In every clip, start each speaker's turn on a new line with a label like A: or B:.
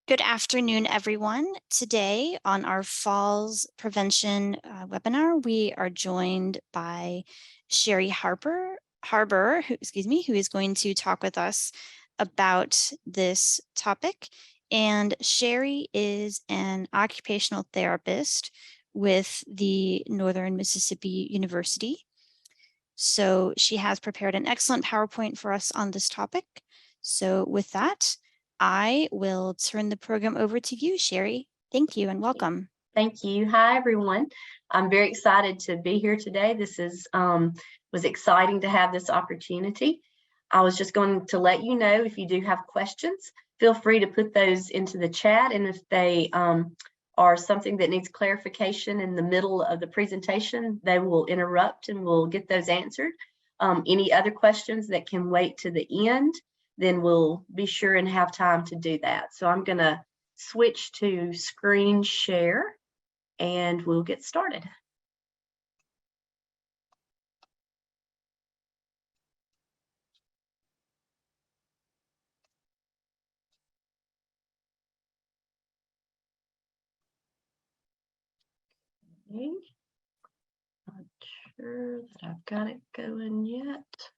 A: Good afternoon, everyone. Today on our Falls Prevention webinar, we are joined by Cheri Harbour, who is going to talk with us about this topic. And Cheri is an occupational therapist with the Northern Mississippi University. So she has prepared an excellent PowerPoint for us on this topic. So with that, I will turn the program over to you, Cheri. Thank you and welcome.
B: Thank you. Hi, everyone. I'm very excited to be here today. This was exciting to have this opportunity. I was just going to let you know, if you do have questions, feel free to put those into the chat. And if they are something that needs clarification in the middle of the presentation, they will interrupt and we'll get those answered. Any other questions that can wait to the end, then we'll be sure and have time to do that. So I'm going to switch to screen share and we'll get started. Okay. Not sure that I've got it going yet.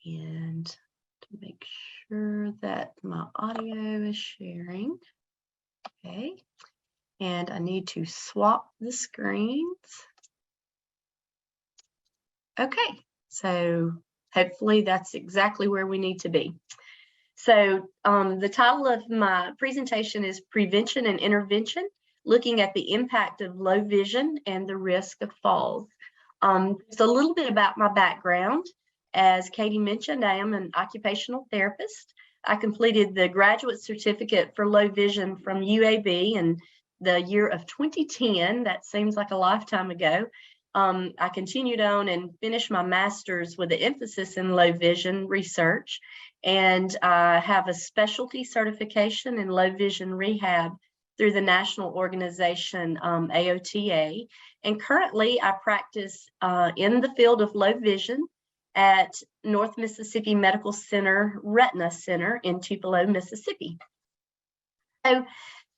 B: And to make sure that my audio is sharing. Okay. And I need to swap the screens. Okay. So hopefully that's exactly where we need to be. So the title of my presentation is Prevention and Intervention, looking at the impact of low vision and the risk of falls. Just a little bit about my background. As Katie mentioned, I am an occupational therapist. I completed the graduate certificate for low vision from UAB in the year of 2010. That seems like a lifetime ago. I continued on and finished my master's with an emphasis in low vision research. And I have a specialty certification in low vision rehab through the national organization AOTA. And currently I practice in the field of low vision at North Mississippi Medical Center Retina Center in Tupelo, Mississippi. So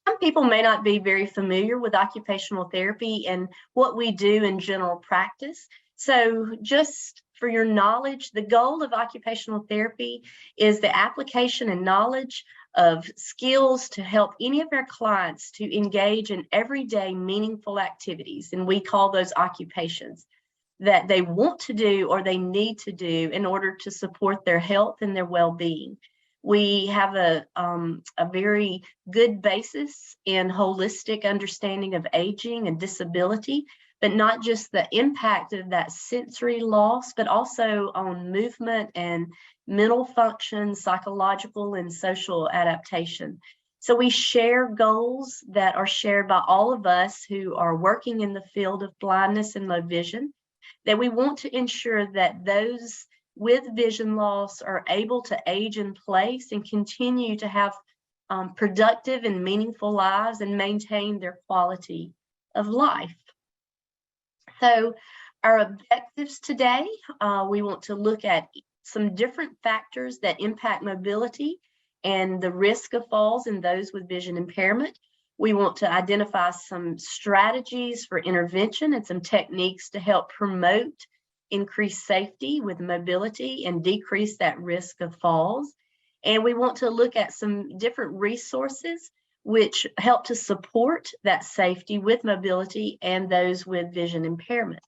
B: some people may not be very familiar with occupational therapy and what we do in general practice. So just for your knowledge, the goal of occupational therapy is the application and knowledge of skills to help any of our clients to engage in everyday meaningful activities. And we call those occupations that they want to do or they need to do in order to support their health and their well-being. We have a very good basis in holistic understanding of aging and disability, but not just the impact of that sensory loss, but also on movement and mental function, psychological and social adaptation. So we share goals that are shared by all of us who are working in the field of blindness and low vision, that we want to ensure that those with vision loss are able to age in place and continue to have productive and meaningful lives and maintain their quality of life. So our objectives today, we want to look at some different factors that impact mobility and the risk of falls in those with vision impairment. We want to identify some strategies for intervention and some techniques to help promote increased safety with mobility and decrease that risk of falls. And we want to look at some different resources which help to support that safety with mobility and those with vision impairment.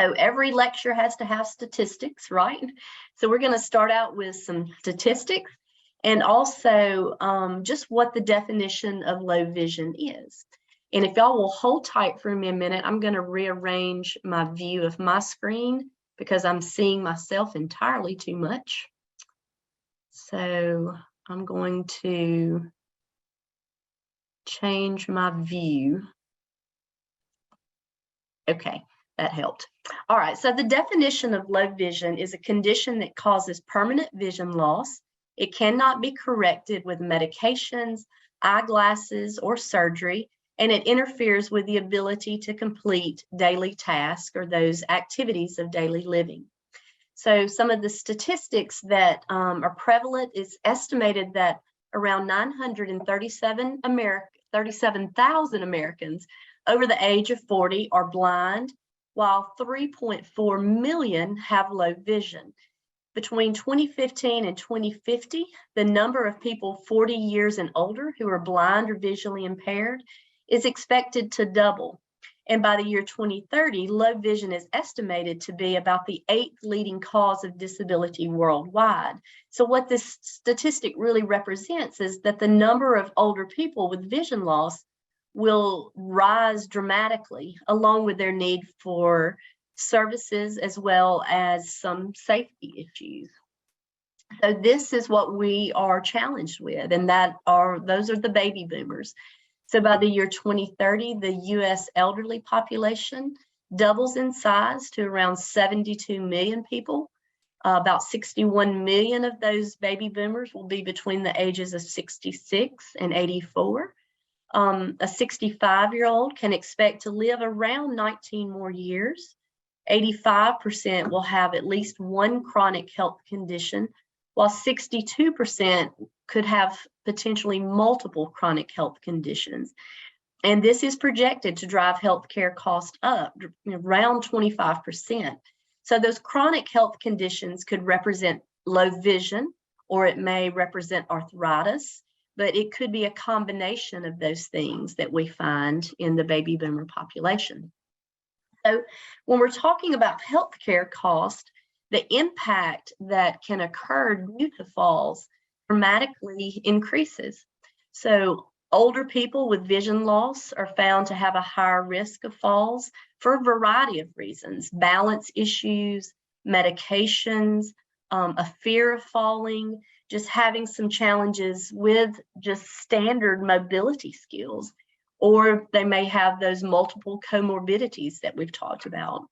B: So every lecture has to have statistics, right? So we're going to start out with some statistics and also just what the definition of low vision is. And if y'all will hold tight for me a minute, I'm going to rearrange my view of my screen because I'm seeing myself entirely too much. So I'm going to change my view. Okay, that helped. All right, so the definition of low vision is a condition that causes permanent vision loss. It cannot be corrected with medications, eyeglasses, or surgery, and it interferes with the ability to complete daily tasks or those activities of daily living. So some of the statistics that are prevalent is estimated that around 37,000 Americans over the age of 40 are blind, while 3.4 million have low vision. Between 2015 and 2050, the number of people 40 years and older who are blind or visually impaired is expected to double. And by the year 2030, low vision is estimated to be about the 8th leading cause of disability worldwide. So what this statistic really represents is that the number of older people with vision loss will rise dramatically, along with their need for services as well as some safety issues. So this is what we are challenged with, and those are the baby boomers. So by the year 2030, the US elderly population doubles in size to around 72 million people. About 61 million of those baby boomers will be between the ages of 66 and 84. A 65-year-old can expect to live around 19 more years. 85% will have at least one chronic health condition, while 62% could have potentially multiple chronic health conditions. And this is projected to drive healthcare costs up around 25%. So those chronic health conditions could represent low vision, or it may represent arthritis, but it could be a combination of those things that we find in the baby boomer population. So when we're talking about healthcare cost, the impact that can occur due to falls dramatically increases. So older people with vision loss are found to have a higher risk of falls for a variety of reasons: balance issues, medications, a fear of falling, just having some challenges with just standard mobility skills, or they may have those multiple comorbidities that we've talked about.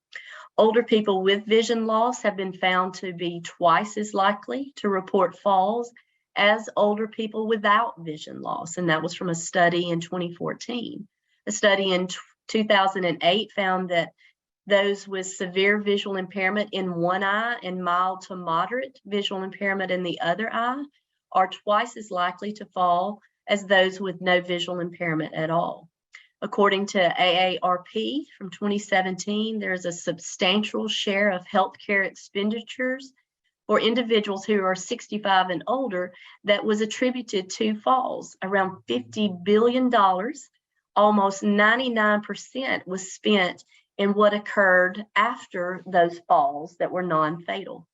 B: Older people with vision loss have been found to be twice as likely to report falls as older people without vision loss, and that was from a study in 2014. A study in 2008 found that those with severe visual impairment in one eye and mild to moderate visual impairment in the other eye are twice as likely to fall as those with no visual impairment at all. According to AARP from 2017, there's a substantial share of healthcare expenditures for individuals who are 65 and older that was attributed to falls. Around $50 billion, almost 99% was spent in what occurred after those falls that were non-fatal.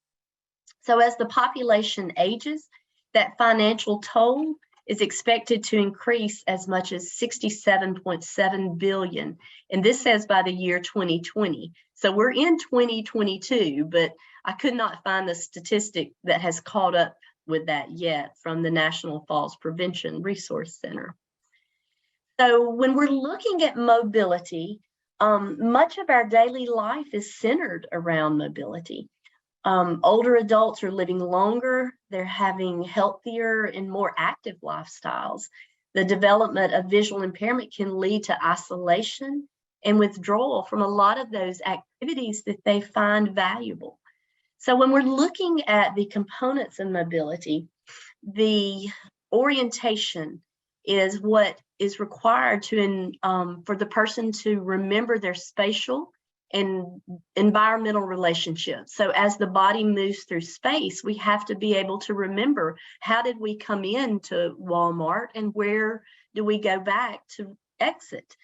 B: So as the population ages, that financial toll is expected to increase as much as $67.7 billion. And this says by the year 2020. So we're in 2022, but I could not find the statistic that has caught up with that yet from the National Falls Prevention Resource Center. So when we're looking at mobility, much of our daily life is centered around mobility. Older adults are living longer, they're having healthier and more active lifestyles. The development of visual impairment can lead to isolation and withdrawal from a lot of those activities that they find valuable. So when we're looking at the components of mobility, the orientation is what is required for the person to remember their spatial and environmental relationships. So as the body moves through space, we have to be able to remember, how did we come into Walmart and where do we go back to exit?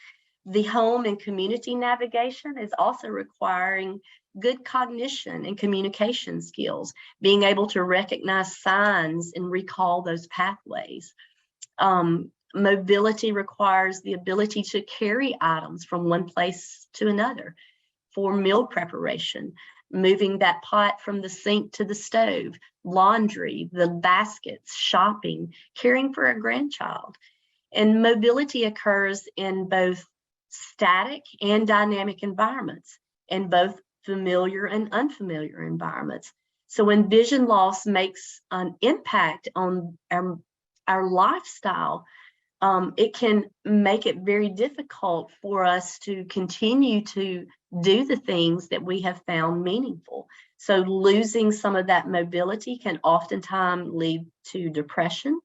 B: The home and community navigation is also requiring good cognition and communication skills, being able to recognize signs and recall those pathways. Mobility requires the ability to carry items from one place to another. For meal preparation, moving that pot from the sink to the stove, laundry, the baskets, shopping, caring for a grandchild. And mobility occurs in both static and dynamic environments, and both familiar and unfamiliar environments. So when vision loss makes an impact on our lifestyle, it can make it very difficult for us to continue to do the things that we have found meaningful. So losing some of that mobility can oftentimes lead to depression,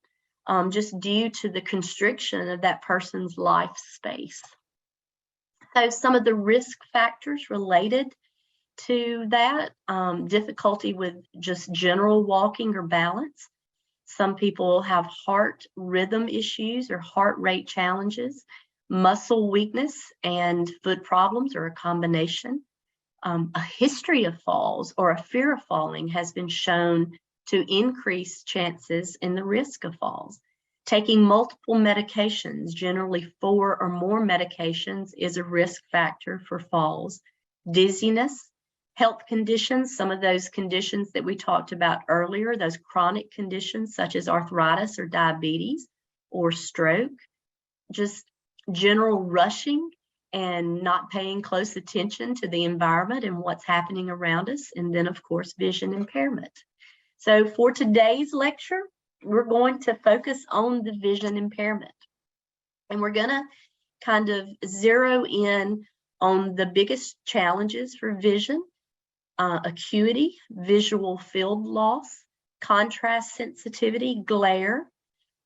B: just due to the constriction of that person's life space. So some of the risk factors related to that, difficulty with just general walking or balance. Some people have heart rhythm issues or heart rate challenges, muscle weakness and foot problems, or a combination. A history of falls or a fear of falling has been shown to increase chances in the risk of falls. Taking multiple medications, generally 4 or more medications, is a risk factor for falls. Dizziness, health conditions, some of those conditions that we talked about earlier, those chronic conditions such as arthritis or diabetes or stroke, just general rushing and not paying close attention to the environment and what's happening around us, and then of course vision impairment. So for today's lecture, we're going to focus on the vision impairment, and we're going to kind of zero in on the biggest challenges for vision: acuity, visual field loss, contrast sensitivity, glare,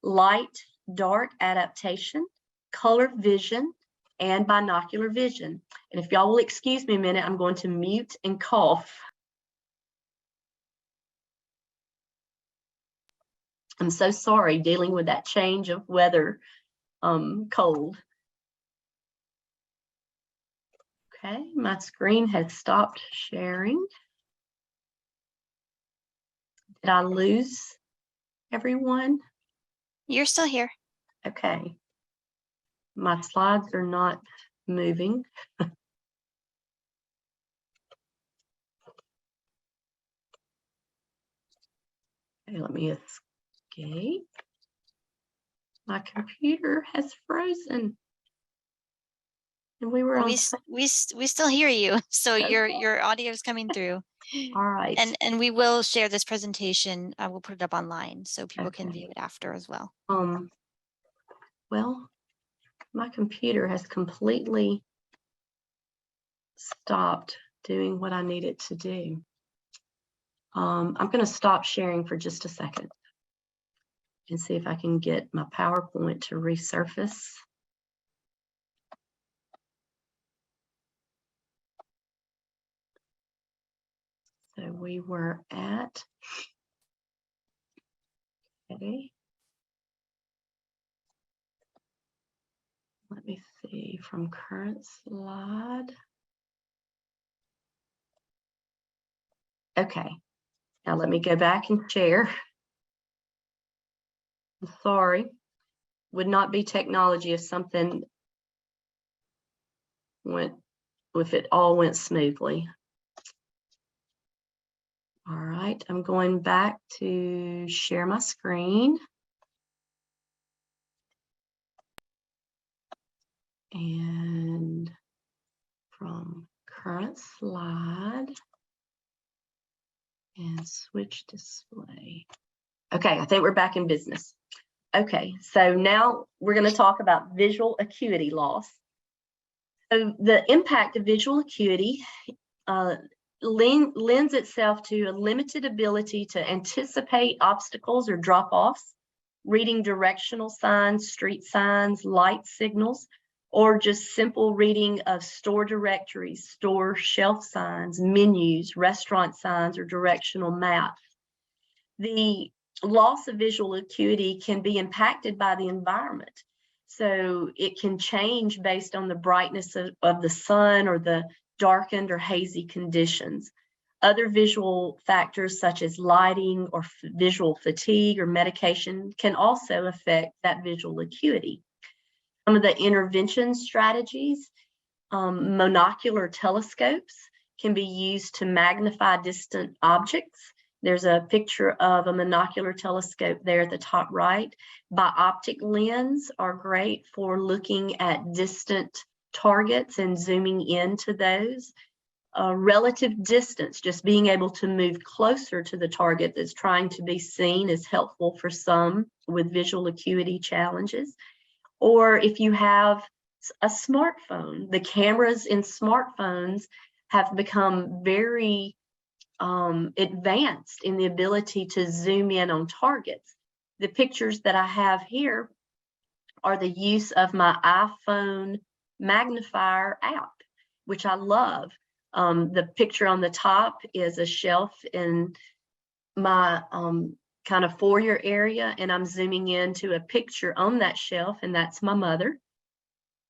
B: light, dark adaptation, color vision, and binocular vision. And if y'all will excuse me a minute, I'm going to mute and cough. I'm so sorry dealing with that change of weather, cold. Okay, my screen has stopped sharing. Did I lose everyone?
A: You're still here.
B: Okay. My slides are not moving. Okay, let me escape. My computer has frozen. And we were on.
A: We still hear you, so
B: Okay.
A: your audio is coming through.
B: All right.
A: And we will share this presentation. I will put it up online so people can
B: Okay.
A: view it after as well.
B: Well, my computer has completely stopped doing what I need it to do. I'm going to stop sharing for just a second and see if I can get my PowerPoint to resurface. So we were at, okay. Let me see from current slide. Okay, now let me go back and share. I'm sorry, would not be technology if something went, if it all went smoothly. All right, I'm going back to share my screen. And from current slide and switch display. Okay, I think we're back in business. Okay, so now we're going to talk about visual acuity loss. So the impact of visual acuity lends itself to a limited ability to anticipate obstacles or drop-offs, reading directional signs, street signs, light signals, or just simple reading of store directories, store shelf signs, menus, restaurant signs, or directional maps. The loss of visual acuity can be impacted by the environment. So it can change based on the brightness of the sun or the darkened or hazy conditions. Other visual factors such as lighting or visual fatigue or medication can also affect that visual acuity. Some of the intervention strategies, monocular telescopes can be used to magnify distant objects. There's a picture of a monocular telescope there at the top right. Bioptic lens are great for looking at distant targets and zooming into those. Relative distance, just being able to move closer to the target that's trying to be seen, is helpful for some with visual acuity challenges. Or if you have a smartphone, the cameras in smartphones have become very advanced in the ability to zoom in on targets. The pictures that I have here are the use of my iPhone magnifier app, which I love. The picture on the top is a shelf in my kind of foyer area, and I'm zooming into a picture on that shelf, and that's my mother.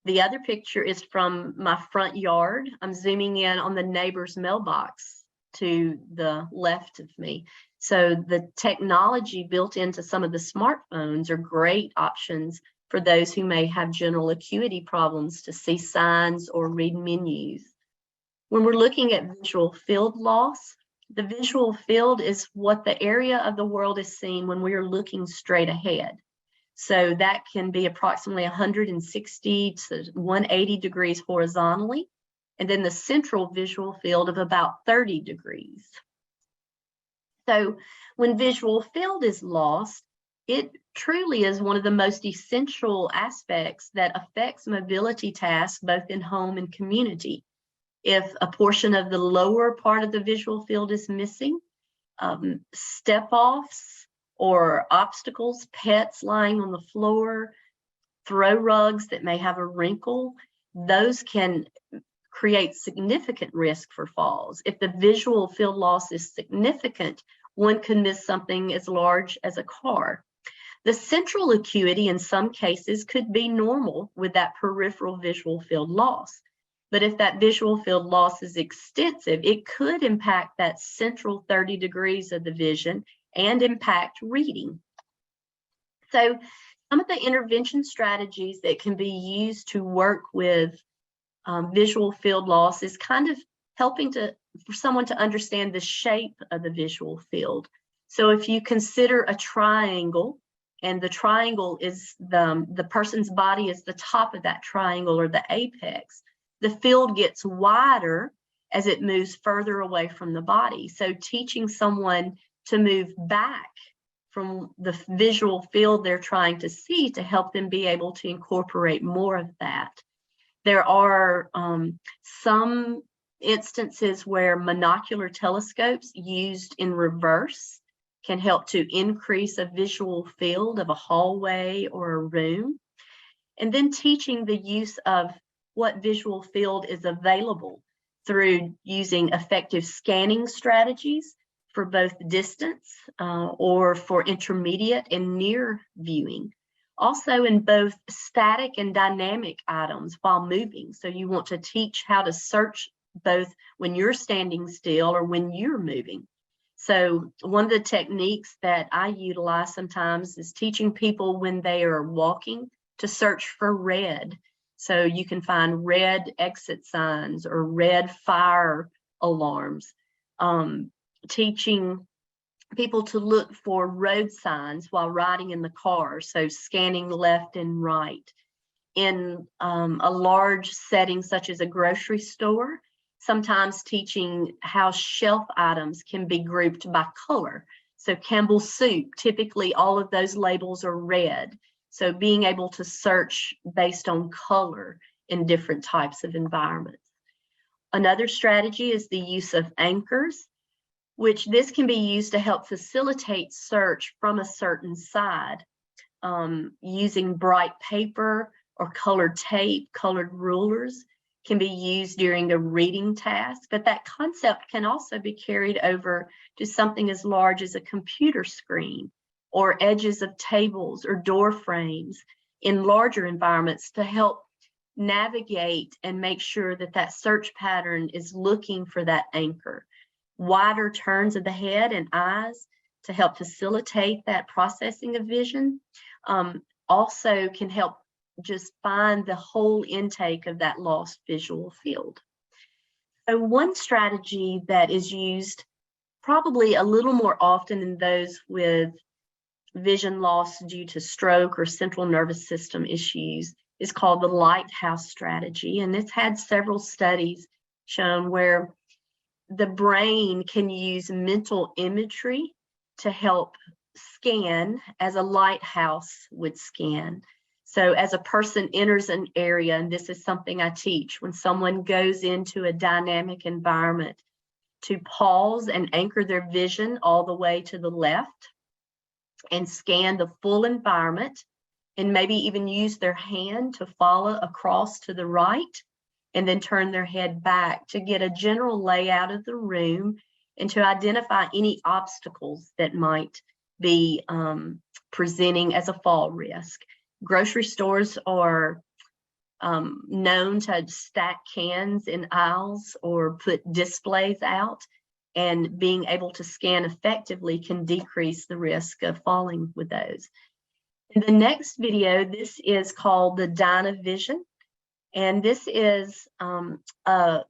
B: The other picture is from my front yard. I'm zooming in on the neighbor's mailbox to the left of me. So the technology built into some of the smartphones are great options for those who may have general acuity problems to see signs or read menus. When we're looking at visual field loss, the visual field is what the area of the world is seen when we are looking straight ahead. So that can be approximately 160 to 180 degrees horizontally, and then the central visual field of about 30 degrees. So when visual field is lost, it truly is one of the most essential aspects that affects mobility tasks both in home and community. If a portion of the lower part of the visual field is missing, step-offs or obstacles, pets lying on the floor, throw rugs that may have a wrinkle, those can create significant risk for falls. If the visual field loss is significant, one could miss something as large as a car. The central acuity in some cases could be normal with that peripheral visual field loss. But if that visual field loss is extensive, it could impact that central 30 degrees of the vision and impact reading. So some of the intervention strategies that can be used to work with visual field loss is kind of helping for someone to understand the shape of the visual field. So if you consider a triangle, and the triangle is the person's body is the top of that triangle or the apex, the field gets wider as it moves further away from the body. So teaching someone to move back from the visual field they're trying to see to help them be able to incorporate more of that. There are some instances where monocular telescopes used in reverse can help to increase a visual field of a hallway or a room. And then teaching the use of what visual field is available through using effective scanning strategies for both distance or for intermediate and near viewing. Also in both static and dynamic items while moving. So you want to teach how to search both when you're standing still or when you're moving. So one of the techniques that I utilize sometimes is teaching people when they are walking to search for red. So you can find red exit signs or red fire alarms. Teaching people to look for road signs while riding in the car, so scanning left and right. In a large setting such as a grocery store, sometimes teaching how shelf items can be grouped by color. So Campbell's soup, typically all of those labels are red. So being able to search based on color in different types of environments. Another strategy is the use of anchors, which this can be used to help facilitate search from a certain side. Using bright paper or colored tape, colored rulers can be used during a reading task, but that concept can also be carried over to something as large as a computer screen or edges of tables or door frames in larger environments to help navigate and make sure that that search pattern is looking for that anchor. Wider turns of the head and eyes to help facilitate that processing of vision also can help just find the whole intake of that lost visual field. So one strategy that is used probably a little more often in those with vision loss due to stroke or central nervous system issues is called the lighthouse strategy. And it's had several studies shown where the brain can use mental imagery to help scan as a lighthouse would scan. So as a person enters an area, and this is something I teach, when someone goes into a dynamic environment, to pause and anchor their vision all the way to the left and scan the full environment, and maybe even use their hand to follow across to the right, and then turn their head back to get a general layout of the room and to identify any obstacles that might be presenting as a fall risk. Grocery stores are known to stack cans in aisles or put displays out, and being able to scan effectively can decrease the risk of falling with those. In the next video, this is called the Dynavision, and this is a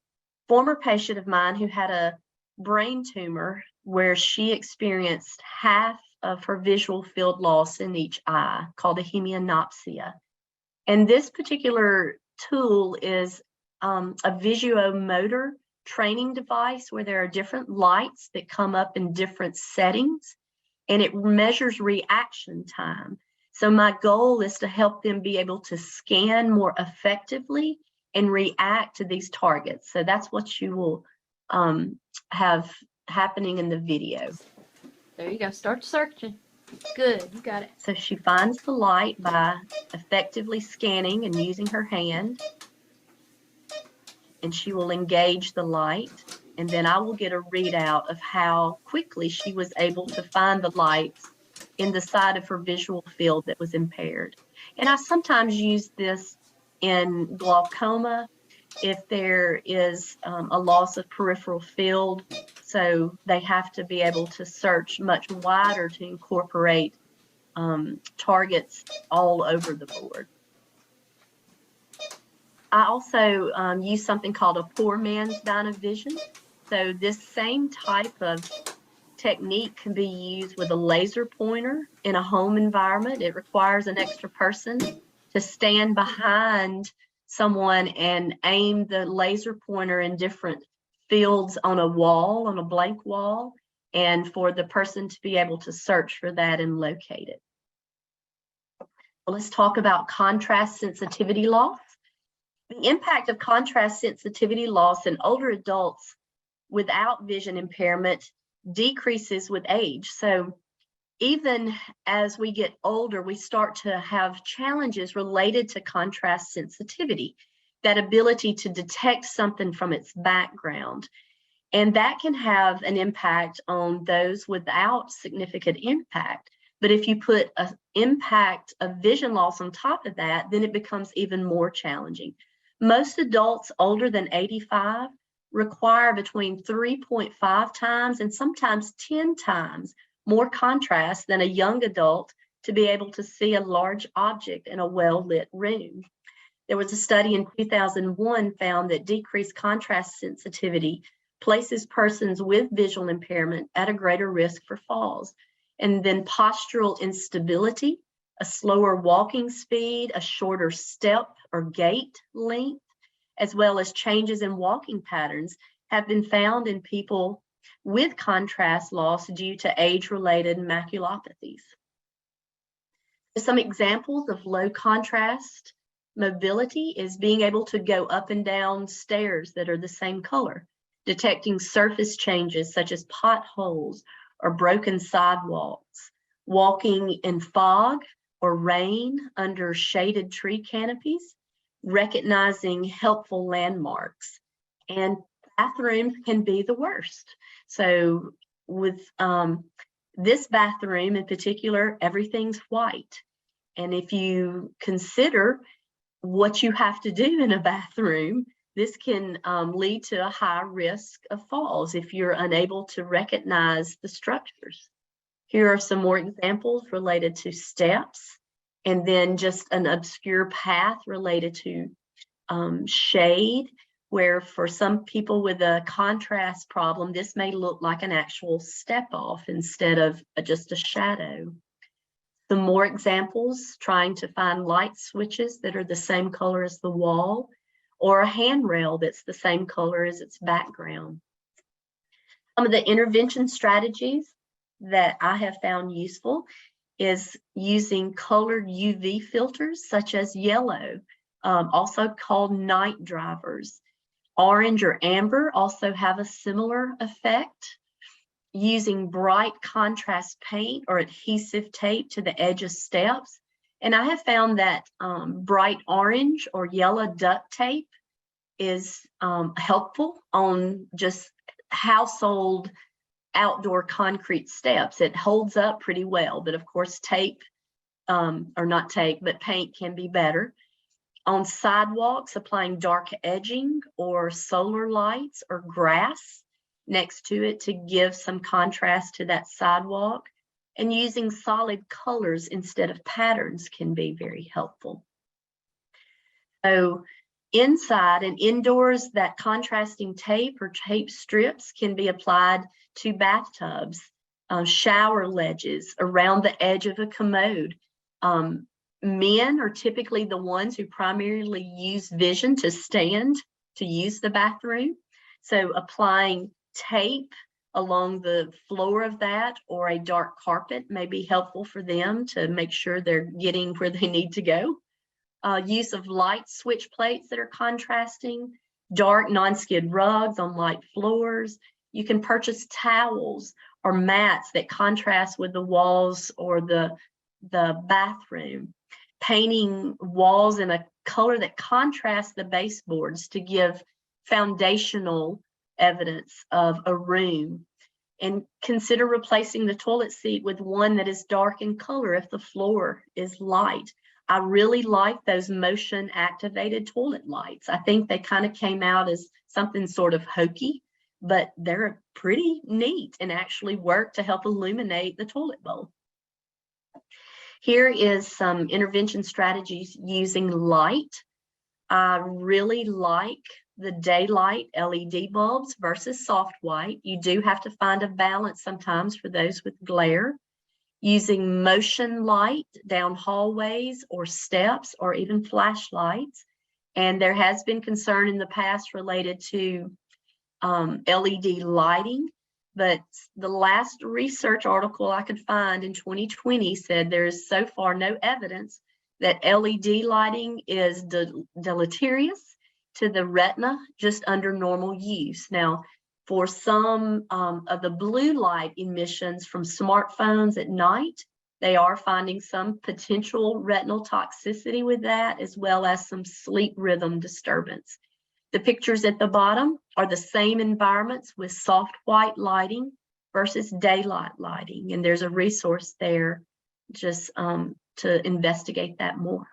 B: former patient of mine who had a brain tumor where she experienced half of her visual field loss in each eye, called a hemianopsia. And this particular tool is a visuomotor training device where there are different lights that come up in different settings, and it measures reaction time. So my goal is to help them be able to scan more effectively and react to these targets. So that's what you will have happening in the video.
C: There you go. Start searching. Good. You got it.
B: So she finds the light by effectively scanning and using her hand. And she will engage the light. And then I will get a readout of how quickly she was able to find the lights in the side of her visual field that was impaired. And I sometimes use this in glaucoma if there is a loss of peripheral field. So they have to be able to search much wider to incorporate targets all over the board. I also use something called a poor man's Dynavision. So this same type of technique can be used with a laser pointer in a home environment. It requires an extra person to stand behind someone and aim the laser pointer in different fields on a wall, on a blank wall, and for the person to be able to search for that and locate it. Well, let's talk about contrast sensitivity loss. The impact of contrast sensitivity loss in older adults without vision impairment decreases with age. So even as we get older, we start to have challenges related to contrast sensitivity, that ability to detect something from its background. And that can have an impact on those without significant impact. But if you put an impact of vision loss on top of that, then it becomes even more challenging. Most adults older than 85 require between 3.5 times and sometimes 10 times more contrast than a young adult to be able to see a large object in a well-lit room. There was a study in 2001 found that decreased contrast sensitivity places persons with visual impairment at a greater risk for falls. And then postural instability, a slower walking speed, a shorter step or gait length, as well as changes in walking patterns have been found in people with contrast loss due to age-related maculopathies. Some examples of low contrast mobility is being able to go up and down stairs that are the same color, detecting surface changes such as potholes or broken sidewalks, walking in fog or rain under shaded tree canopies, recognizing helpful landmarks. And bathrooms can be the worst. So with this bathroom in particular, everything's white. And if you consider what you have to do in a bathroom, this can lead to a high risk of falls if you're unable to recognize the structures. Here are some more examples related to steps, and then just an obscure path related to shade, where for some people with a contrast problem, this may look like an actual step off instead of just a shadow. Some more examples, trying to find light switches that are the same color as the wall, or a handrail that's the same color as its background. Some of the intervention strategies that I have found useful is using colored UV filters such as yellow, also called night drivers. Orange or amber also have a similar effect. Using bright contrast paint or adhesive tape to the edge of steps. And I have found that bright orange or yellow duct tape is helpful on just household outdoor concrete steps. It holds up pretty well, but of course tape, or not tape, but paint can be better. On sidewalks, applying dark edging or solar lights or grass next to it to give some contrast to that sidewalk, and using solid colors instead of patterns can be very helpful. So inside and indoors, that contrasting tape or tape strips can be applied to bathtubs, shower ledges, around the edge of a commode. Men are typically the ones who primarily use vision to stand to use the bathroom. So applying tape along the floor of that or a dark carpet may be helpful for them to make sure they're getting where they need to go. Use of light switch plates that are contrasting, dark non-skid rugs on light floors. You can purchase towels or mats that contrast with the walls or the bathroom. Painting walls in a color that contrasts the baseboards to give foundational evidence of a room. And consider replacing the toilet seat with one that is dark in color if the floor is light. I really like those motion activated toilet lights. I think they kind of came out as something sort of hokey, but they're pretty neat and actually work to help illuminate the toilet bowl. Here is some intervention strategies using light. I really like the daylight LED bulbs versus soft white. You do have to find a balance sometimes for those with glare. Using motion light down hallways or steps or even flashlights. And there has been concern in the past related to LED lighting. But the last research article I could find in 2020 said there is so far no evidence that LED lighting is deleterious to the retina just under normal use. Now, for some of the blue light emissions from smartphones at night, they are finding some potential retinal toxicity with that, as well as some sleep rhythm disturbance. The pictures at the bottom are the same environments with soft white lighting versus daylight lighting. And there's a resource there just to investigate that more.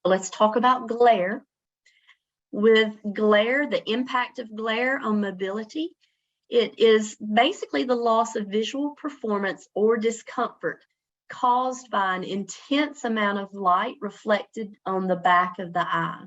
B: Let's talk about glare. With glare, the impact of glare on mobility, it is basically the loss of visual performance or discomfort caused by an intense amount of light reflected on the back of the eye.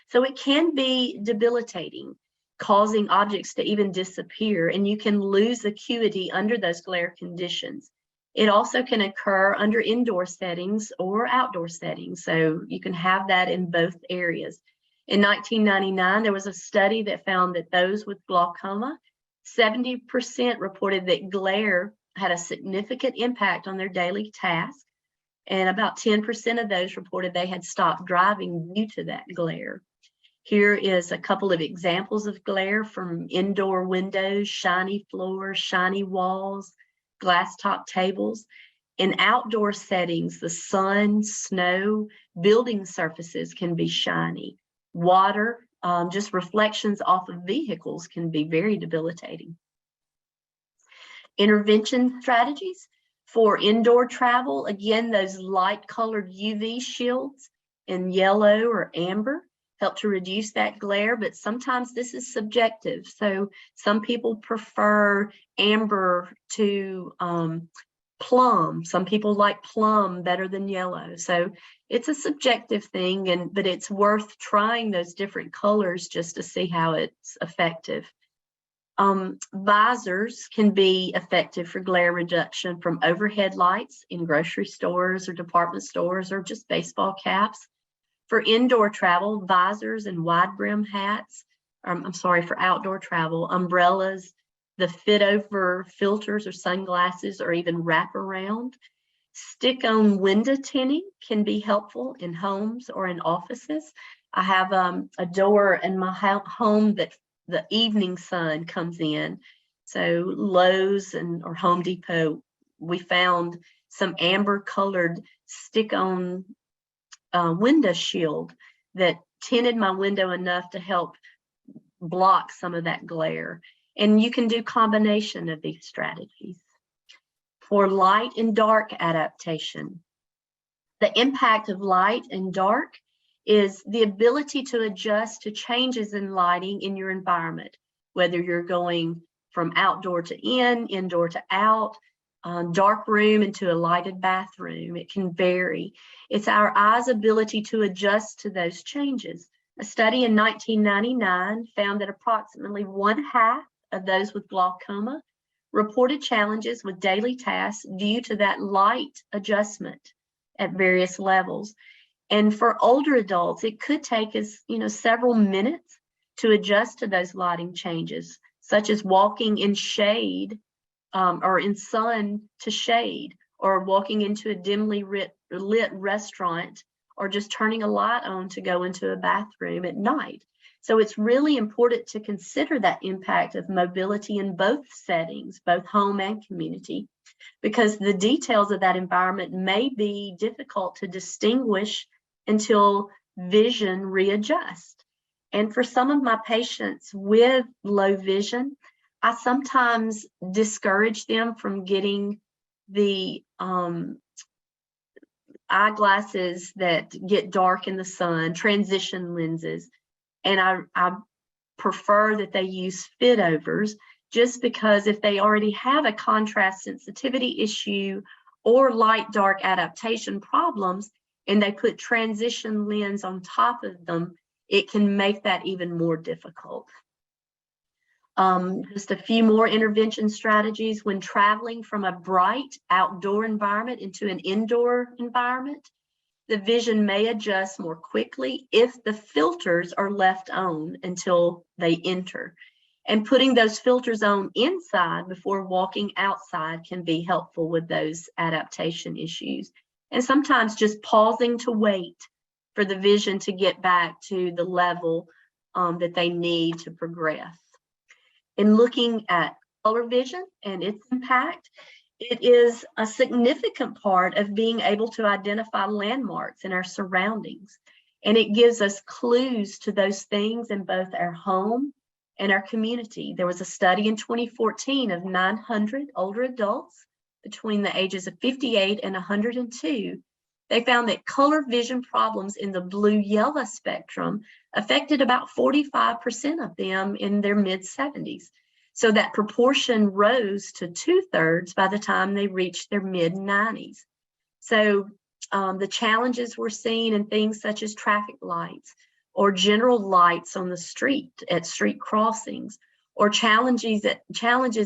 B: So it can be debilitating, causing objects to even disappear, and you can lose acuity under those glare conditions. It also can occur under indoor settings or outdoor settings, so you can have that in both areas. In 1999, there was a study that found that those with glaucoma, 70% reported that glare had a significant impact on their daily tasks, and about 10% of those reported they had stopped driving due to that glare. Here is a couple of examples of glare from indoor windows, shiny floors, shiny walls, glass top tables. In outdoor settings, the sun, snow, building surfaces can be shiny. Water, just reflections off of vehicles can be very debilitating. Intervention strategies for indoor travel, again, those light colored UV shields in yellow or amber help to reduce that glare, but sometimes this is subjective. So some people prefer amber to plum. Some people like plum better than yellow. So it's a subjective thing, but it's worth trying those different colors just to see how it's effective. Visors can be effective for glare reduction from overhead lights in grocery stores or department stores or just baseball caps. For indoor travel, visors and wide brim hats, for outdoor travel, umbrellas, the fit over filters or sunglasses or even wrap around. Stick on window tinting can be helpful in homes or in offices. I have a door in my home that the evening sun comes in. So Lowe's or Home Depot, we found some amber colored stick-on window shield that tinted my window enough to help block some of that glare. And you can do combination of these strategies. For light and dark adaptation, the impact of light and dark is the ability to adjust to changes in lighting in your environment, whether you're going from outdoor to indoor to out, dark room into a lighted bathroom. It can vary. It's our eyes' ability to adjust to those changes. A study in 1999 found that approximately 1/2 of those with glaucoma reported challenges with daily tasks due to that light adjustment at various levels. And for older adults, it could take us, several minutes to adjust to those lighting changes, such as walking in shade or in sun to shade, or walking into a dimly lit restaurant, or just turning a light on to go into a bathroom at night. So it's really important to consider that impact of mobility in both settings, both home and community, because the details of that environment may be difficult to distinguish until vision readjusts. And for some of my patients with low vision, I sometimes discourage them from getting the eyeglasses that get dark in the sun, transition lenses. And I prefer that they use fit overs, just because if they already have a contrast sensitivity issue or light dark adaptation problems, and they put transition lens on top of them, it can make that even more difficult. Just a few more intervention strategies. When traveling from a bright outdoor environment into an indoor environment, the vision may adjust more quickly if the filters are left on until they enter. And putting those filters on inside before walking outside can be helpful with those adaptation issues. And sometimes just pausing to wait for the vision to get back to the level that they need to progress. In looking at color vision and its impact, it is a significant part of being able to identify landmarks in our surroundings. And it gives us clues to those things in both our home and our community. There was a study in 2014 of 900 older adults between the ages of 58 and 102. They found that color vision problems in the blue-yellow spectrum affected about 45% of them in their mid-70s. So that proportion rose to 2/3 by the time they reached their mid-90s. So the challenges we're seeing in things such as traffic lights, or general lights on the street at street crossings, or challenges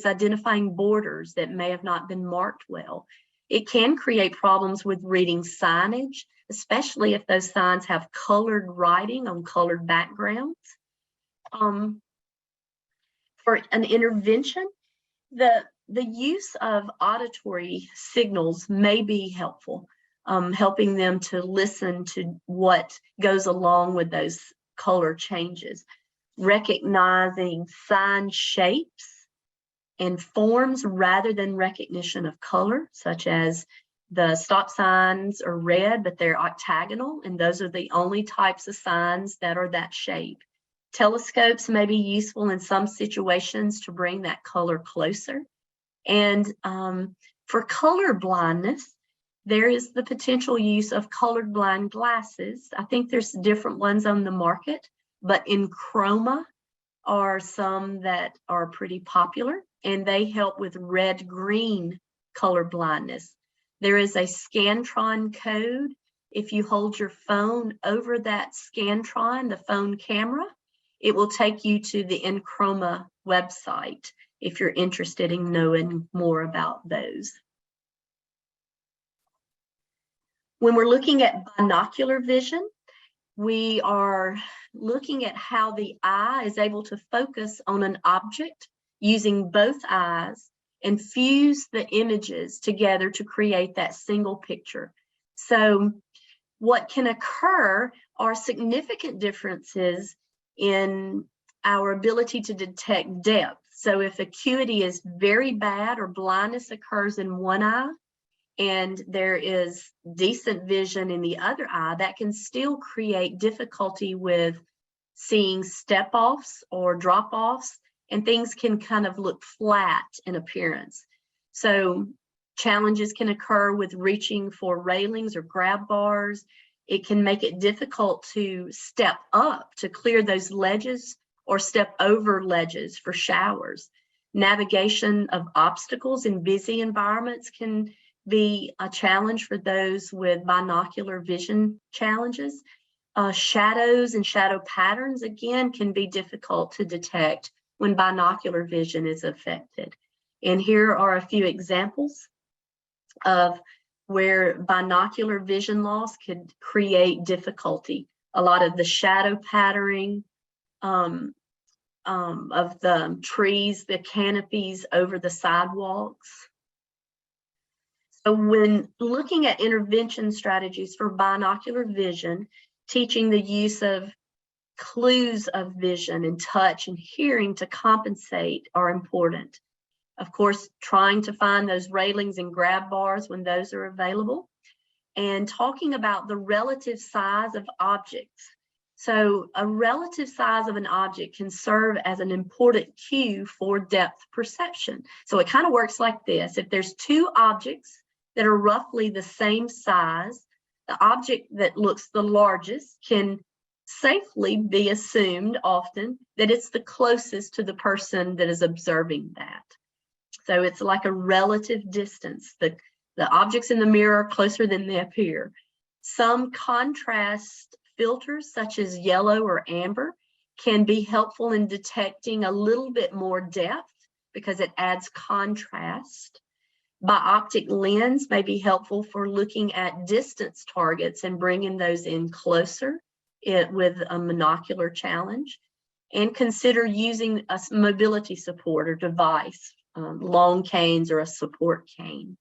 B: identifying borders that may have not been marked well. It can create problems with reading signage, especially if those signs have colored writing on colored backgrounds. For an intervention, the use of auditory signals may be helpful, helping them to listen to what goes along with those color changes. Recognizing sign shapes and forms rather than recognition of color, such as the stop signs are red, but they're octagonal, and those are the only types of signs that are that shape. Telescopes may be useful in some situations to bring that color closer. And for color blindness, there is the potential use of colorblind glasses. I think there's different ones on the market, but Enchroma are some that are pretty popular, and they help with red-green color blindness. There is a Scantron code. If you hold your phone over that Scantron, the phone camera, it will take you to the Enchroma website if you're interested in knowing more about those. When we're looking at binocular vision, we are looking at how the eye is able to focus on an object using both eyes and fuse the images together to create that single picture. So what can occur are significant differences in our ability to detect depth. So if acuity is very bad or blindness occurs in one eye and there is decent vision in the other eye, that can still create difficulty with seeing step-offs or drop-offs, and things can kind of look flat in appearance. So challenges can occur with reaching for railings or grab bars. It can make it difficult to step up to clear those ledges or step over ledges for showers. Navigation of obstacles in busy environments can be a challenge for those with binocular vision challenges. Shadows and shadow patterns, again, can be difficult to detect when binocular vision is affected. And here are a few examples of where binocular vision loss could create difficulty. A lot of the shadow patterning of the trees, the canopies over the sidewalks. So when looking at intervention strategies for binocular vision, teaching the use of clues of vision and touch and hearing to compensate are important. Of course, trying to find those railings and grab bars when those are available, and talking about the relative size of objects. So a relative size of an object can serve as an important cue for depth perception. So it kind of works like this. If there's two objects that are roughly the same size, the object that looks the largest can safely be assumed often that it's the closest to the person that is observing that. So it's like a relative distance. The objects in the mirror are closer than they appear. Some contrast filters, such as yellow or amber, can be helpful in detecting a little bit more depth because it adds contrast. Bioptic lens may be helpful for looking at distance targets and bringing those in closer with a monocular challenge. And consider using a mobility support or device, long canes or a support cane.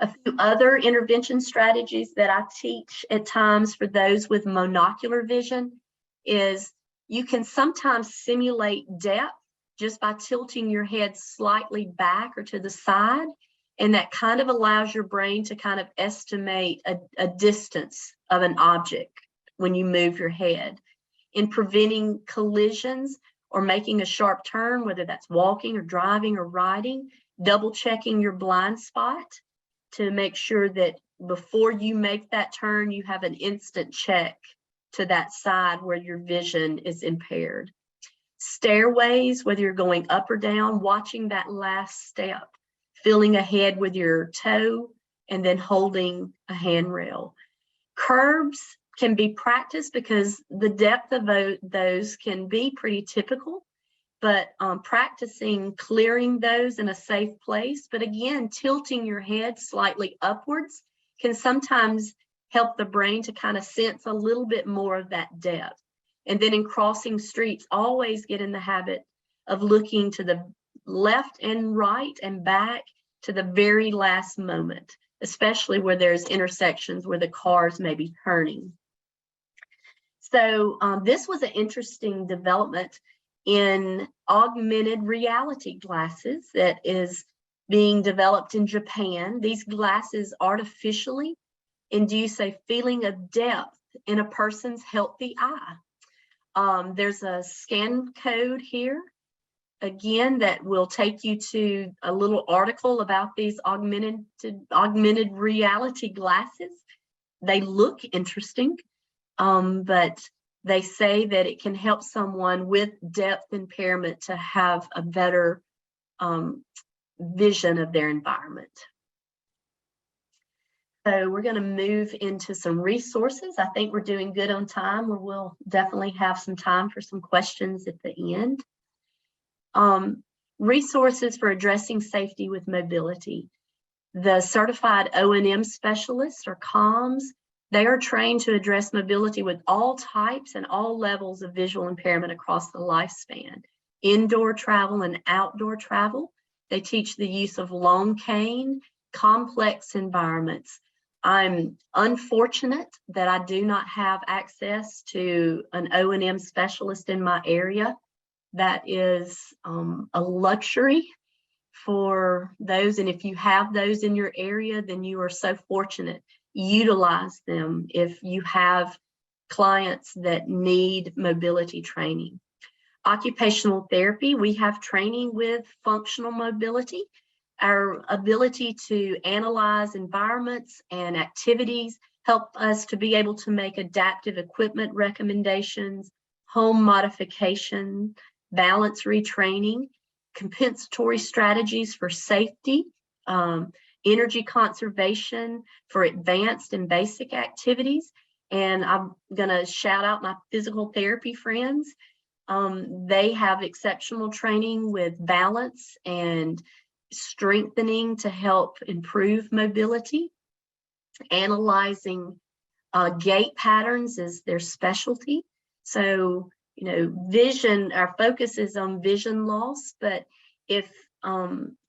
B: A few other intervention strategies that I teach at times for those with monocular vision is you can sometimes simulate depth just by tilting your head slightly back or to the side. And that kind of allows your brain to kind of estimate a distance of an object when you move your head. In preventing collisions or making a sharp turn, whether that's walking or driving or riding, double checking your blind spot to make sure that before you make that turn, you have an instant check to that side where your vision is impaired. Stairways, whether you're going up or down, watching that last step, feeling ahead with your toe, and then holding a handrail. Curbs can be practiced because the depth of those can be pretty typical, but practicing clearing those in a safe place. But again, tilting your head slightly upwards can sometimes help the brain to kind of sense a little bit more of that depth. And then in crossing streets, always get in the habit of looking to the left and right and back to the very last moment, especially where there's intersections where the cars may be turning. So this was an interesting development in augmented reality glasses that is being developed in Japan. These glasses artificially induce a feeling of depth in a person's healthy eye. There's a scan code here, again, that will take you to a little article about these augmented reality glasses. They look interesting, but they say that it can help someone with depth impairment to have a better vision of their environment. So we're going to move into some resources. I think we're doing good on time, or we'll definitely have some time for some questions at the end. Resources for addressing safety with mobility. The certified O&M specialists or COMs, they are trained to address mobility with all types and all levels of visual impairment across the lifespan. Indoor travel and outdoor travel. They teach the use of long cane, complex environments, I'm unfortunate that I do not have access to an O&M specialist in my area. That is a luxury for those. And if you have those in your area, then you are so fortunate. Utilize them if you have clients that need mobility training. Occupational therapy, we have training with functional mobility. Our ability to analyze environments and activities help us to be able to make adaptive equipment recommendations, home modification, balance retraining, compensatory strategies for safety, energy conservation for advanced and basic activities. And I'm going to shout out my physical therapy friends. They have exceptional training with balance and strengthening to help improve mobility. Analyzing gait patterns is their specialty. So, vision, our focus is on vision loss, but if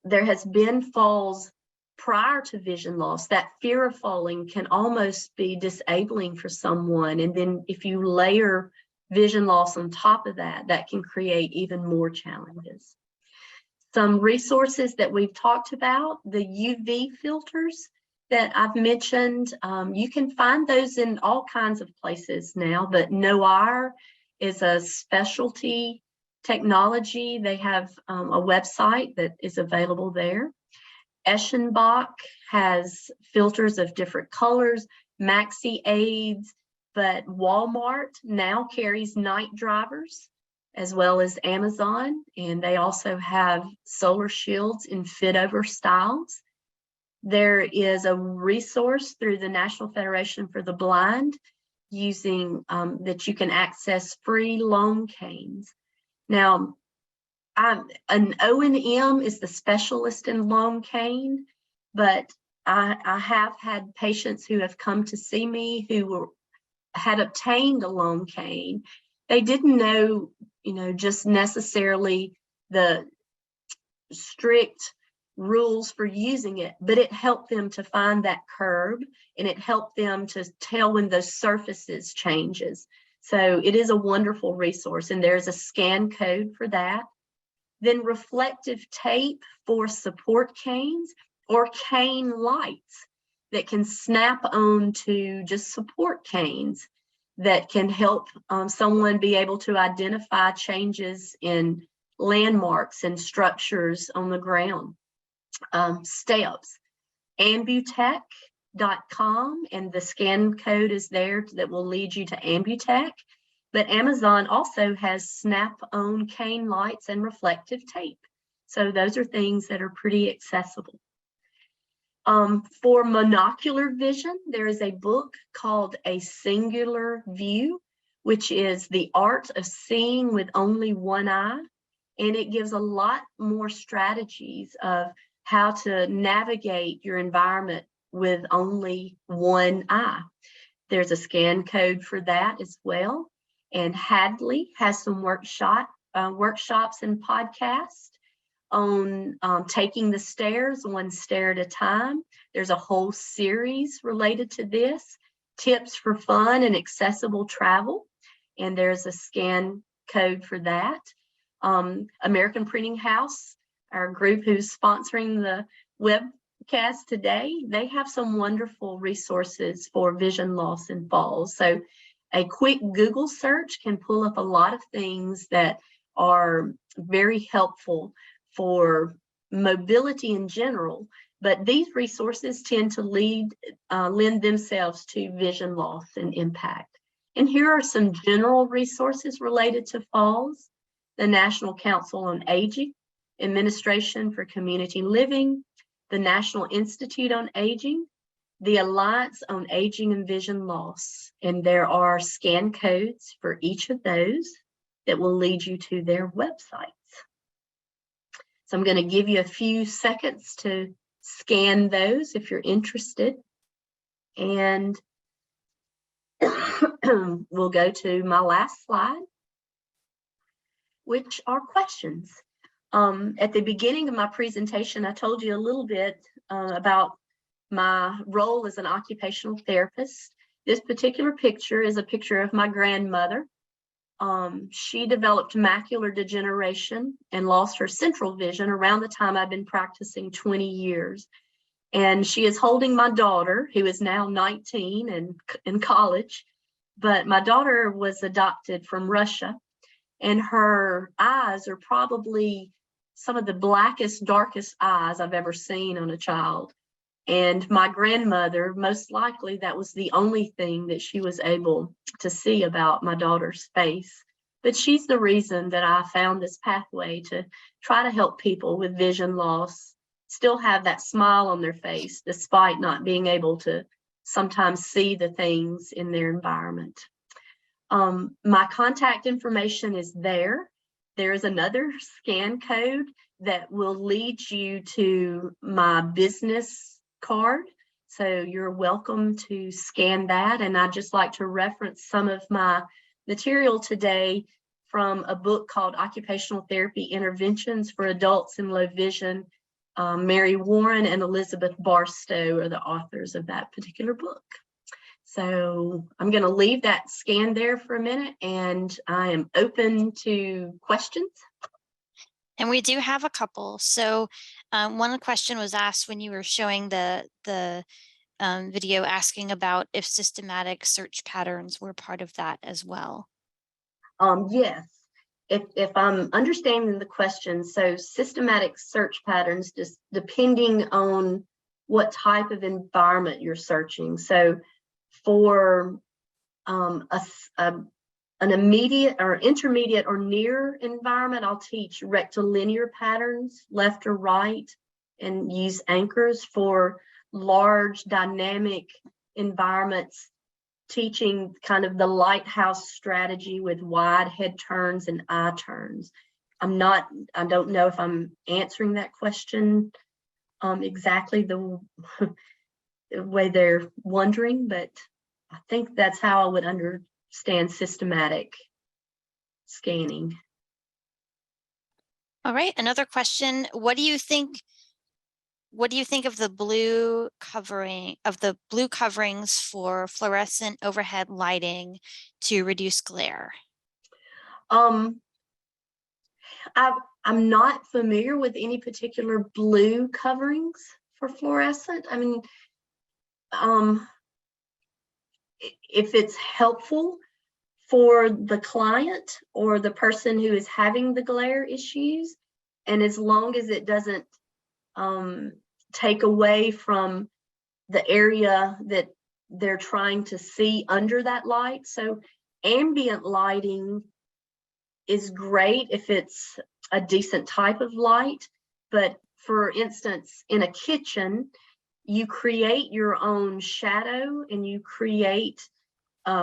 B: there has been falls prior to vision loss, that fear of falling can almost be disabling for someone. And then if you layer vision loss on top of that, that can create even more challenges. Some resources that we've talked about, the UV filters that I've mentioned, you can find those in all kinds of places now, but Noir is a specialty technology. They have a website that is available there. Eschenbach has filters of different colors, Maxi aids, but Walmart now carries night drivers as well as Amazon, and they also have solar shields in fit-over styles. There is a resource through the National Federation for the Blind using that you can access free loan canes. Now, an O&M is the specialist in loan cane, but I have had patients who have come to see me who had obtained a loan cane. They didn't know, just necessarily the strict rules for using it, but it helped them to find that curb, and it helped them to tell when those surfaces changes. So it is a wonderful resource, and there's a scan code for that. Then reflective tape for support canes or cane lights that can snap on to just support canes that can help someone be able to identify changes in landmarks and structures on the ground. Steps, ambutech.com, and the scan code is there that will lead you to Ambutech. But Amazon also has snap-on cane lights and reflective tape. So those are things that are pretty accessible. For monocular vision, there is a book called A Singular View, which is the art of seeing with only one eye. And it gives a lot more strategies of how to navigate your environment with only one eye. There's a scan code for that as well. And Hadley has some workshops and podcasts on taking the stairs one stair at a time. There's a whole series related to this, tips for fun and accessible travel. And there's a scan code for that. American Printing House, our group who's sponsoring the webcast today, they have some wonderful resources for vision loss and falls. So a quick Google search can pull up a lot of things that are very helpful for mobility in general, but these resources tend to lend themselves to vision loss and impact. And here are some general resources related to falls: the National Council on Aging, Administration for Community Living, the National Institute on Aging, the Alliance on Aging and Vision Loss. And there are scan codes for each of those that will lead you to their websites. So I'm going to give you a few seconds to scan those if you're interested. And we'll go to my last slide, which are questions. At the beginning of my presentation, I told you a little bit about my role as an occupational therapist. This particular picture is a picture of my grandmother. She developed macular degeneration and lost her central vision around the time I've been practicing 20 years. And she is holding my daughter, who is now 19 and in college. But my daughter was adopted from Russia, and her eyes are probably some of the blackest, darkest eyes I've ever seen on a child. And my grandmother, most likely that was the only thing that she was able to see about my daughter's face. But she's the reason that I found this pathway to try to help people with vision loss still have that smile on their face, despite not being able to sometimes see the things in their environment. My contact information is there. There is another scan code that will lead you to my business card. So you're welcome to scan that. And I'd just like to reference some of my material today from a book called Occupational Therapy Interventions for Adults in Low Vision. Mary Warren and Elizabeth Barstow are the authors of that particular book. So I'm going to leave that scan there for a minute, and I am open to questions.
A: And we do have a couple. So one question was asked when you were showing the video, asking about if systematic search patterns were part of that as well.
B: Yes, if I'm understanding the question, so systematic search patterns, just depending on what type of environment you're searching. So for an immediate or intermediate or near environment, I'll teach rectilinear patterns, left or right, and use anchors. For large dynamic environments, teaching kind of the lighthouse strategy with wide head turns and eye turns. I don't know if I'm answering that question exactly the way they're wondering, but I think that's how I would understand systematic scanning.
A: All right, another question. What do you think of the blue coverings for fluorescent overhead lighting to reduce glare?
B: I'm not familiar with any particular blue coverings for fluorescent. I mean, if it's helpful for the client or the person who is having the glare issues, and as long as it doesn't take away from the area that they're trying to see under that light. So ambient lighting is great if it's a decent type of light, but for instance, in a kitchen, you create your own shadow and you create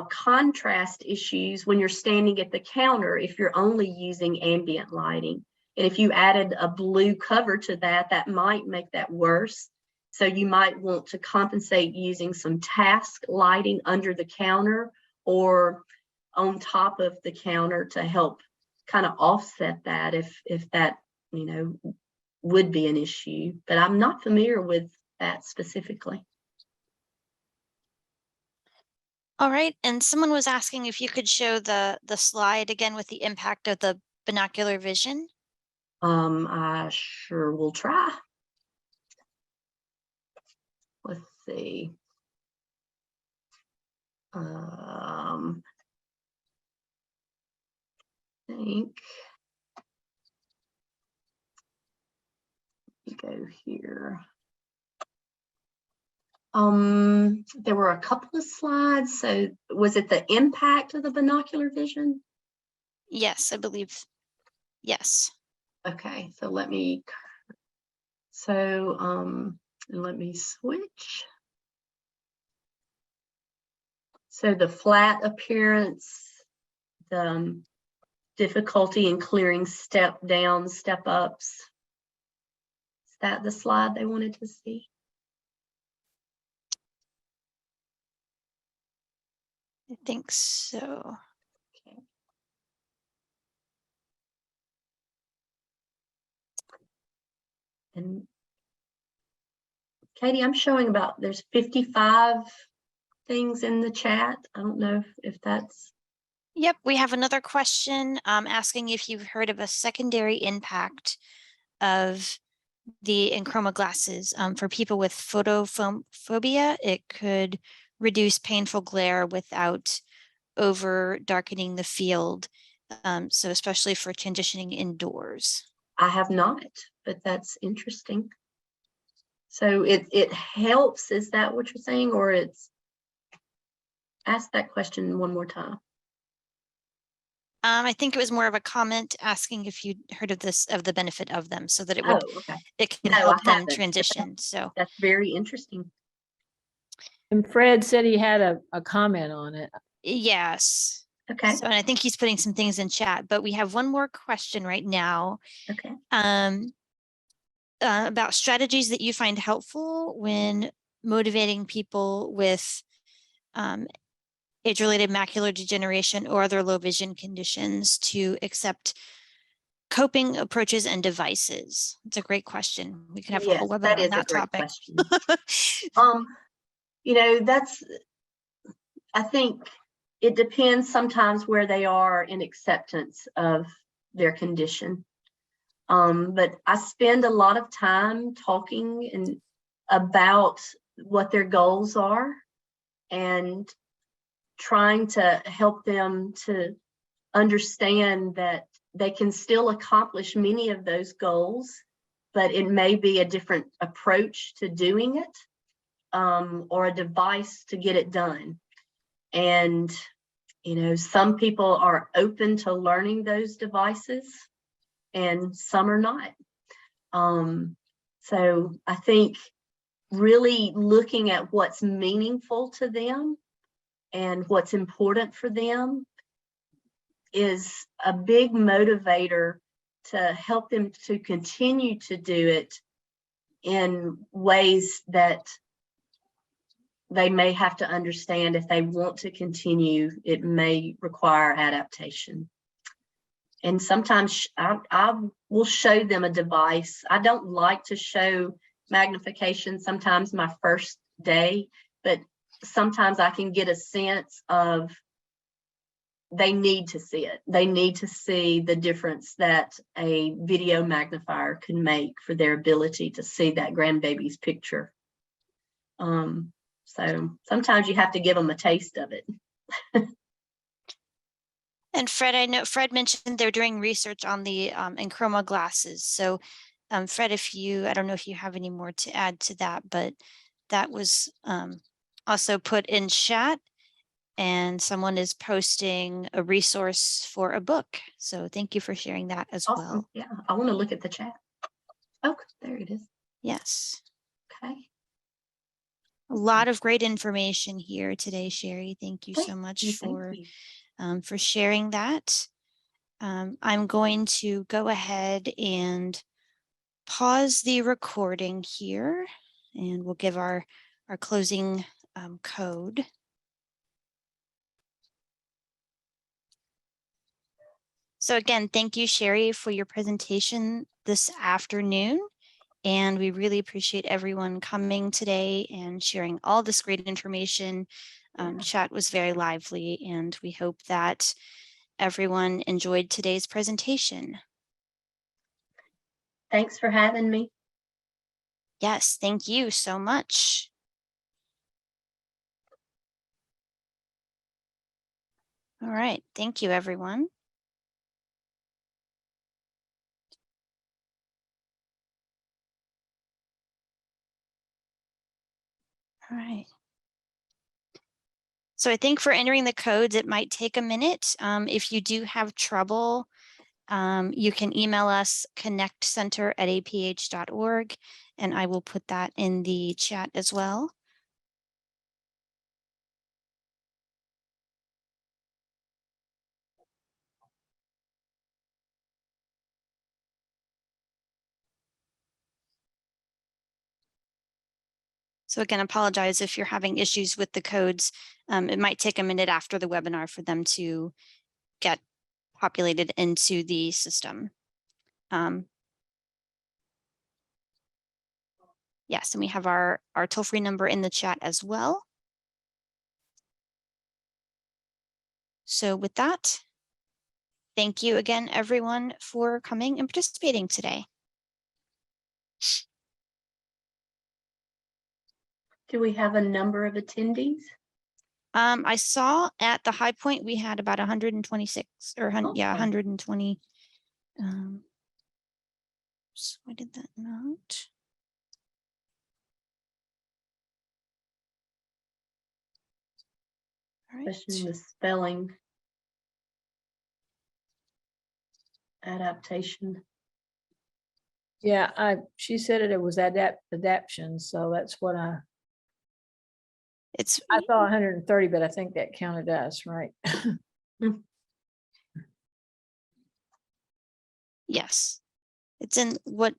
B: contrast issues when you're standing at the counter if you're only using ambient lighting. And if you added a blue cover to that, that might make that worse. So you might want to compensate using some task lighting under the counter or on top of the counter to help kind of offset that if that, would be an issue. But I'm not familiar with that specifically.
A: All right, and someone was asking if you could show the slide again with the impact of the binocular vision.
B: I sure will try. Let's see. I think go here. There were a couple of slides. So was it the impact of the binocular vision?
A: Yes, I believe. Yes.
B: Okay, so let me switch. So the flat appearance, the difficulty in clearing step downs, step ups. Is that the slide they wanted to see?
A: I think so.
B: Okay. And Katie, I'm showing about there's 55 things in the chat. I don't know if that's.
A: Yep, we have another question asking if you've heard of a secondary impact of the Enchroma glasses for people with photophobia. It could reduce painful glare without over darkening the field. So especially for transitioning indoors.
B: I have not, but that's interesting. So it helps, is that what you're saying? Or it's, ask that question one more time.
A: I think it was more of a comment asking if you'd heard of this, of the benefit of them, so that it would,
B: Oh, okay.
A: it can
B: No,
A: help
B: I
A: them
B: haven't.
A: transition. So
B: That's very interesting.
D: And Fred said he had a comment on it.
A: yes.
B: Okay.
A: So, and I think he's putting some things in chat, but we have one more question right now.
B: Okay.
A: About strategies that you find helpful when motivating people with age-related macular degeneration or other low vision conditions to accept coping approaches and devices. It's a great question. We could have a whole
B: Yes,
A: webinar
B: that
A: on
B: is a
A: that
B: great
A: topic.
B: question. You know, that's, I think it depends sometimes where they are in acceptance of their condition. But I spend a lot of time talking about what their goals are and trying to help them to understand that they can still accomplish many of those goals, but it may be a different approach to doing it, or a device to get it done. And, you know, some people are open to learning those devices and some are not. So I think really looking at what's meaningful to them and what's important for them is a big motivator to help them to continue to do it in ways that they may have to understand. If they want to continue, it may require adaptation. And sometimes I will show them a device. I don't like to show magnification sometimes my first day, but sometimes I can get a sense of they need to see it. They need to see the difference that a video magnifier can make for their ability to see that grandbaby's picture. So sometimes you have to give them a taste of it.
A: And Fred, I know Fred mentioned they're doing research on the Enchroma glasses. So Fred, if you, I don't know if you have any more to add to that, but that was also put in chat, and someone is posting a resource for a book. So thank you for sharing that as
B: Awesome.
A: well.
B: Yeah, I want to look at the chat. Oh, there it is.
A: Yes.
B: Okay.
A: A lot of great information here today, Cheri. Thank you so
B: Thank
A: much
B: you,
A: for sharing that. I'm going to go ahead and pause the recording here, and we'll give our closing code. So again, thank you, Cheri, for your presentation this afternoon. And we really appreciate everyone coming today and sharing all this great information. Chat was very lively, and we hope that everyone enjoyed today's presentation.
B: Thanks for having me.
A: Yes, thank you so much. All right, thank you, everyone. All right. So I think for entering the codes, it might take a minute. If you do have trouble, you can email us connectcenter@aph.org, and I will put that in the chat as well. So again, apologize if you're having issues with the codes. It might take a minute after the webinar for them to get populated into the system. Yes, and we have our toll-free number in the chat as well. So with that, thank you again, everyone, for coming and participating today.
B: Do we have a number of attendees?
A: I saw at the high point, we had about 126 or yeah,
B: Okay.
A: 120. So I did that not. All right.
B: Especially the spelling. Adaptation.
D: Yeah, she said it was adaptation, so that's what I thought 130, but I think that counted us, right?
A: Yes, it's in what